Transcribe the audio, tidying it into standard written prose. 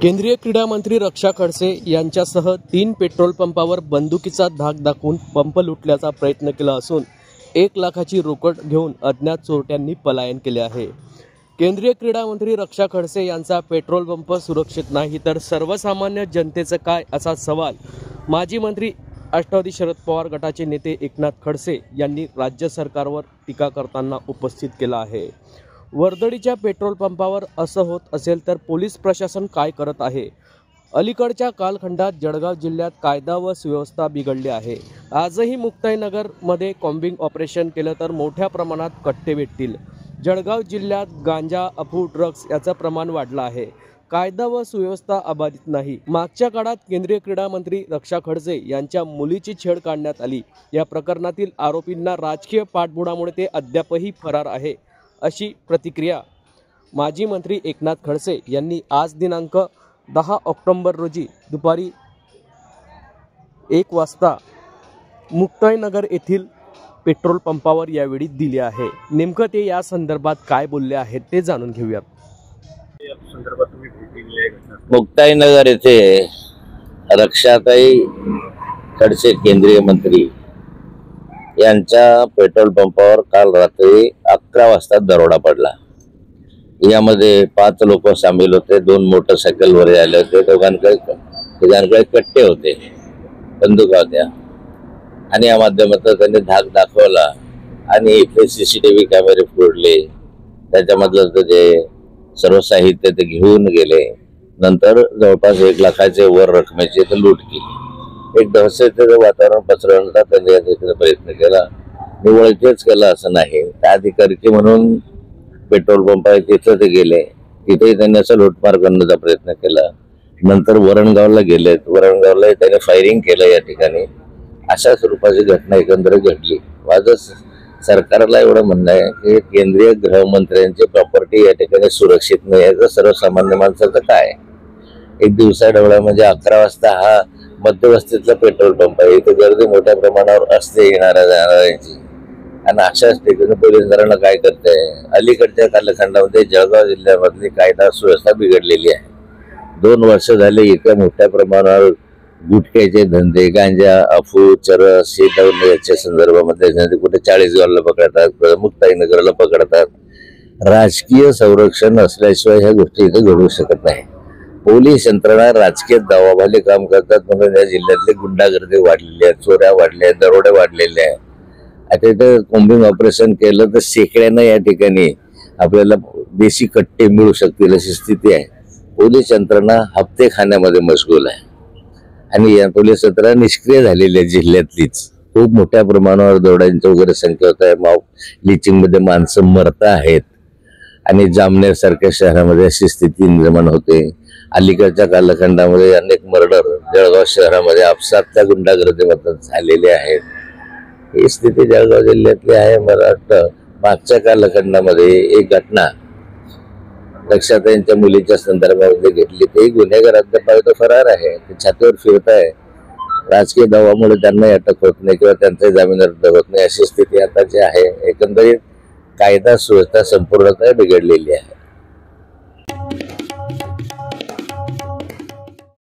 केंद्रीय क्रीडा मंत्री रक्षा खडसे यांच्यासह 3 पेट्रोल पंपावर बंदुकीचा धाक दाखवून पंप लुटल्याचा प्रयत्न केला असून 1 लाखाची रोकड घेऊन अज्ञात चोरट्यांनी पलायन केले आहे। केंद्रीय क्रीडा मंत्री रक्षा खडसे यांचा पेट्रोल पंप सुरक्षित नाही तर सर्वसामान्य जनतेचं काय असा सवाल माजी मंत्री राष्ट्रवादी शरद पवार गटाचे नेते एकनाथ खडसे यांनी राज्य सरकारवर टीका करताना उपस्थित केला आहे। वर्दळीच्या पेट्रोल पंपावर असं होत असेल तर पोलीस प्रशासन काय करत आहे? अलीकडच्या कालखंडात जळगाव जिल्ह्यात कायदा व सुव्यवस्था बिघडली आहे। आजही मुक्ताईनगरमध्ये कॉम्बिंग ऑपरेशन केलं तर मोठ्या प्रमाणात कट्टे भेटतील। जळगाव जिल्ह्यात गांजा, अफू, ड्रग्ज याचं प्रमाण वाढलं आहे। कायदा व सुव्यवस्था अबाधित नाही। मागच्या काळात केंद्रीय क्रीडा मंत्री रक्षा खडसे यांच्या मुलीची छेड काढण्यात आली। या प्रकरणातील आरोपींना राजकीय पाठबळामुळे ते अद्यापही फरार आहे, अशी प्रतिक्रिया माजी मंत्री एकनाथ खडसे यांनी आज दिनांक 10 ऑक्टोबर रोजी दुपारी 1 वाजता मुक्ताईनगर येथील पेट्रोल पंपावर यावेळी दिली आहे। नेमकं ते या संदर्भात काय बोलले आहेत ते जाणून घेऊयात। मुक्ताईनगर येथे रक्षाताई खडसे केंद्रीय मंत्री यांच्या पेट्रोल पंपावर काल रात्री 11 वाजता दरोडा पडला। यामध्ये 5 लोक सामील होते। 2 मोटरसायकलवर आले होते। तिघांकडे कट्टे होते, बंदुका होत्या आणि या माध्यमातून त्यांनी धाक दाखवला आणि इथे सीसीटीव्ही कॅमेरे फोडले। त्याच्यामधलं जे सर्व साहित्य ते घेऊन गेले। नंतर जवळपास 1 लाखाचे वर रकमेची ते लूट केली। एक दहशतीचं वातावरण पसरवण्याचा त्यांनी प्रयत्न केला। निव्वळ इथेच केला असं नाही, त्या अधिकारी म्हणून पेट्रोल पंप आहे तिथं ते गेले। तिथेही त्यांनी असं लूटमार करण्याचा प्रयत्न केला। नंतर वरणगावला गेले, वरणगावला त्यांनी फायरिंग केलं। या ठिकाणी अशा स्वरूपाची घटना एकंदरीत घडली। माझं सरकारला एवढं म्हणणं आहे की केंद्रीय गृहमंत्र्यांची प्रॉपर्टी या ठिकाणी सुरक्षित नाही आहे, तर सर्वसामान्य माणसाचं काय? एक दिवसा ढवळा म्हणजे 11 वाजता हा मध्यवस्तीतला पेट्रोल पंप आहे। इथे गर्दी मोठ्या प्रमाणावर असते येणाऱ्या जाणाऱ्यांची आणि अशाच ठिकाणी पोलीस यंत्रणा काय करते? अलीकडच्या कालखंडामध्ये जळगाव जिल्ह्यामधली कायदा सुव्यवस्था बिघडलेली आहे। 2 वर्ष झाले इतक्या मोठ्या प्रमाणावर गुटख्याचे धंदे, गांजा, अफू, चरस हे याच्या संदर्भामध्ये कुठे 40 गावला पकडतात, मुक्ताईनगरला पकडतात। राजकीय संरक्षण असल्याशिवाय ह्या गोष्टी इथे घडू शकत नाही। पोलीस यंत्रणा राजकीय दबावाखाली काम करतात म्हणून या जिल्ह्यातली गुंडागर्दी वाढलेली आहे, चोऱ्या वाढल्या आहेत, दरोडे वाढलेले आहे। आता इथे कॉम्बिंग ऑपरेशन केलं तर शेकड्यानं या ठिकाणी आपल्याला देशी कट्टे मिळू शकतील अशी स्थिती आहे। पोलीस यंत्रणा हप्ते खाण्यामध्ये मशगूल आहे आणि या पोलीस यंत्रणा निष्क्रिय झालेली आहे। जिल्ह्यातलीच खूप मोठ्या प्रमाणावर दरोड्यांची वगैरे संख्या होत आहे। लिचिंग मध्ये माणसं मरत आहेत आणि जामनेर सारख्या शहरामध्ये अशी स्थिती निर्माण होते। अलीकडच्या कालखंडामध्ये अनेक मर्डर जळगाव शहरामध्ये आपसातल्या गुंडागर्दीमध्ये झालेले आहेत। ही स्थिती जळगाव जिल्ह्यातली आहे। मला वाटतं मागच्या कालखंडामध्ये एक घटना रक्षाताईंच्या मुलीच्या संदर्भामध्ये घेतली। ते गुन्हेगार अद्याप फरार आहे, ते छातीवर फिरत आहे। राजकीय दबावामुळे त्यांना अटक होत नाही किंवा त्यांचा जामीन रद्द होत नाही, अशी स्थिती आता जी आहे। एकंदरीत कायदा सुव्यवस्था संपूर्णतः बिघडलेली आहे।